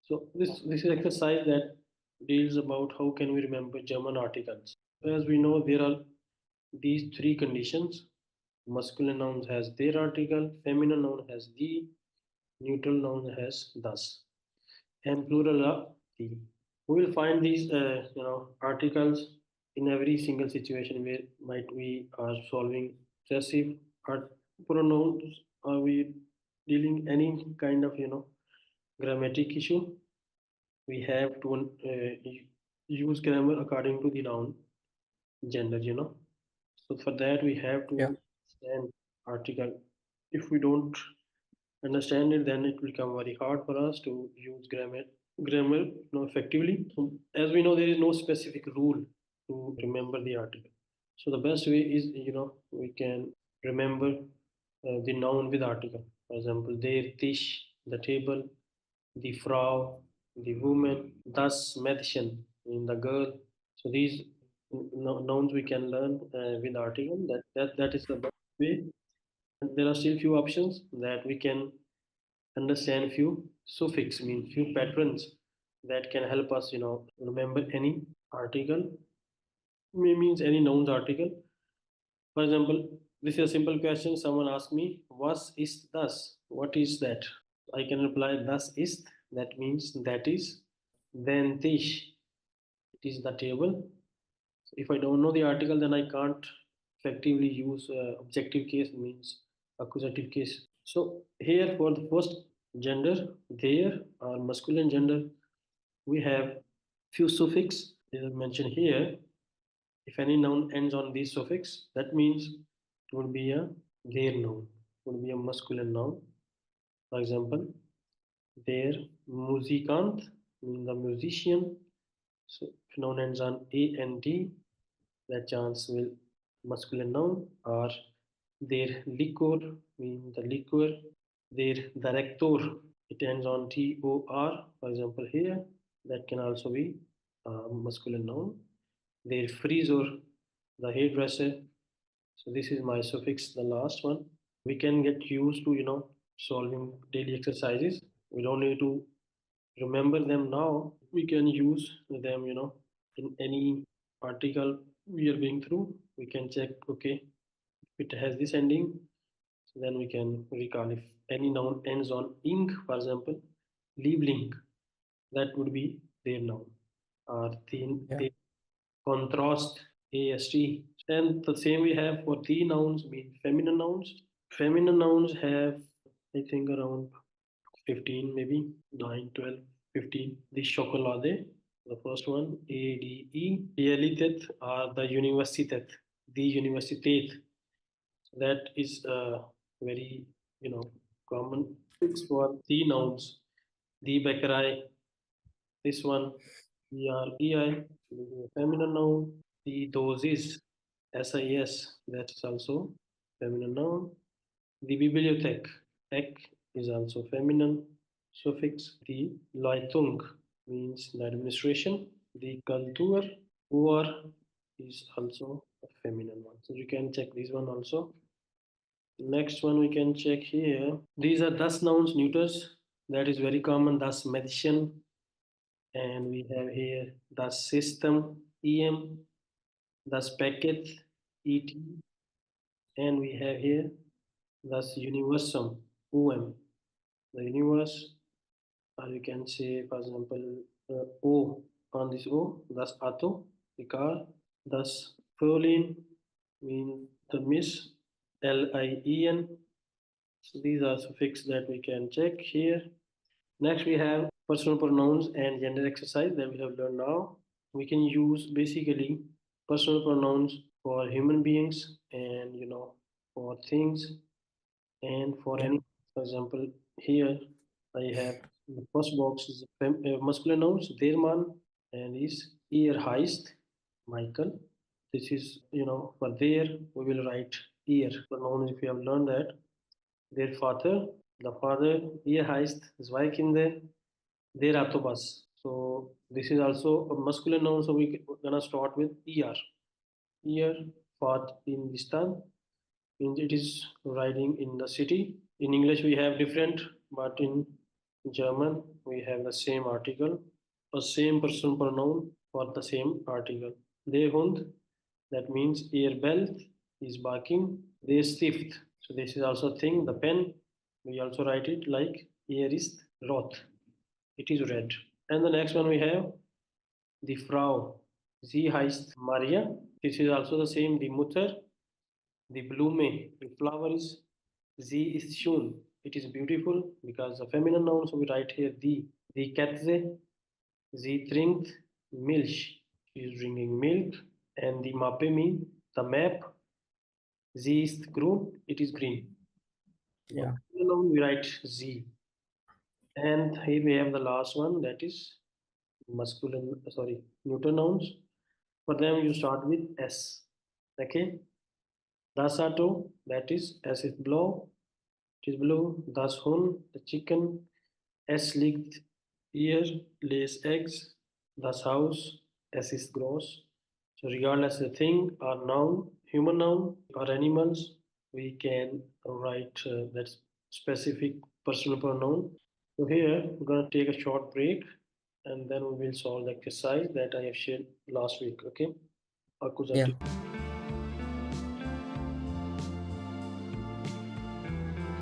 So this is exercise that deals about how can we remember German articles. As we know, there are these three conditions. Masculine noun has their article, feminine noun has the, neutral noun has thus, and plural are the. We will find these articles in every single situation where might we are solving possessive or pronouns, are we dealing any kind of grammatic issue. We have to use grammar according to the noun gender. So for that we have to Yeah. understand article. If we don't understand it, then it will become very hard for us to use grammar effectively. So as we know, there is no specific rule to remember the article. So the best way is we can remember the noun with article. For example, der Tisch, the table, the Frau, the woman, thus Mädchen, in the girl. So these nouns we can learn with article. That is the best way. And there are still few options that we can understand few suffix, mean few patterns that can help us remember any article. Means any nouns article. For example, this is a simple question. Someone asked me, "Was is thus?" What is that? I can reply, "Thus is." That means that is. Then tish, it is the table. If I don't know the article, then I can't effectively use objective case, means accusative case. So here for the first gender, there or masculine gender, we have few suffix. As I mentioned here, if any noun ends on this suffix, that means it would be a their noun, it would be a masculine noun. For example, their musikant means the musician. So if noun ends on a and d, that chance will masculine noun. Or their liquor means the liquor. Their director, it ends on tor. For example, here that can also be masculine noun. Their freezer, the hairdresser. So this is my suffix, the last one. We can get used to solving daily exercises. We don't need to remember them now. We can use them in any article we are going through. We can check, okay, if it has this ending, so then we can recall. If any noun ends on ing, for example, liebling, that would be their noun. Or Yeah. the contrast, ast. And the same we have for the nouns, mean feminine nouns. Feminine nouns have, I think, around 15, maybe 9, 12, 15. The chocolate, the first one, ADE, Realitet, or the Universität, the Universität. That is very, common fix for the nouns. The Bäckerei, this one, BREI, feminine noun. The doses, SIS, that's also feminine noun. The bibliothek, ek is also feminine suffix. The Leitung means the administration. The Kultur, Uar, is also a feminine one. So you can check this one also. Next one we can check here. These are thus nouns, neuters. That is very common. Thus medicine, and we have here thus system, EM, thus packet, ET, and we have here thus universum, OM. The universe, or you can say, for example, O, on this O, thus Auto, the car, thus Frolin, mean the miss, LIEN. So these are suffix that we can check here. Next, we have personal pronouns and gender exercise that we have learned now. We can use basically personal pronouns for human beings and for things and for Yeah. any. For example, here I have the first box is masculine nouns, their man, and is ear heist, Michael. This is for there we will write ear pronouns if you have learned that. Their father, the father, ear heist, zwei Kinder, their autobus. So this is also a masculine noun. So we're gonna start with er. Ear fought in this time. Means it is riding in the city. In English we have different, but in In German, we have the same article, a same personal pronoun for the same article. Der Hund, that means ear belt, is barking. Der Stift, so this is also a thing. The pen, we also write it like ear is rot, it is red. And the next one we have the Frau. Sie heißt Maria. This is also the same. The Mutter, the Blume, the flower is. Sie ist schön. It is beautiful because the feminine noun. So we write here the. Die Katze, sie trinkt Milch. She is drinking milk. And the Mappe mean the map. Sie ist grün. It is green. For Yeah. feminine noun we write sie. And here we have the last one, that is masculine. Sorry, neuter nouns. For them, you start with S. Okay. Das Auto, that is S is blue. It is blue. Das Huhn, the chicken. Es liegt hier, lays eggs. Das Haus, S is gross. So regardless of the thing or noun, human noun or animals, we can write that specific personal pronoun. So here we're gonna take a short break and then we will solve the exercise that I have shared last week. Okay, Yeah. Akuzati.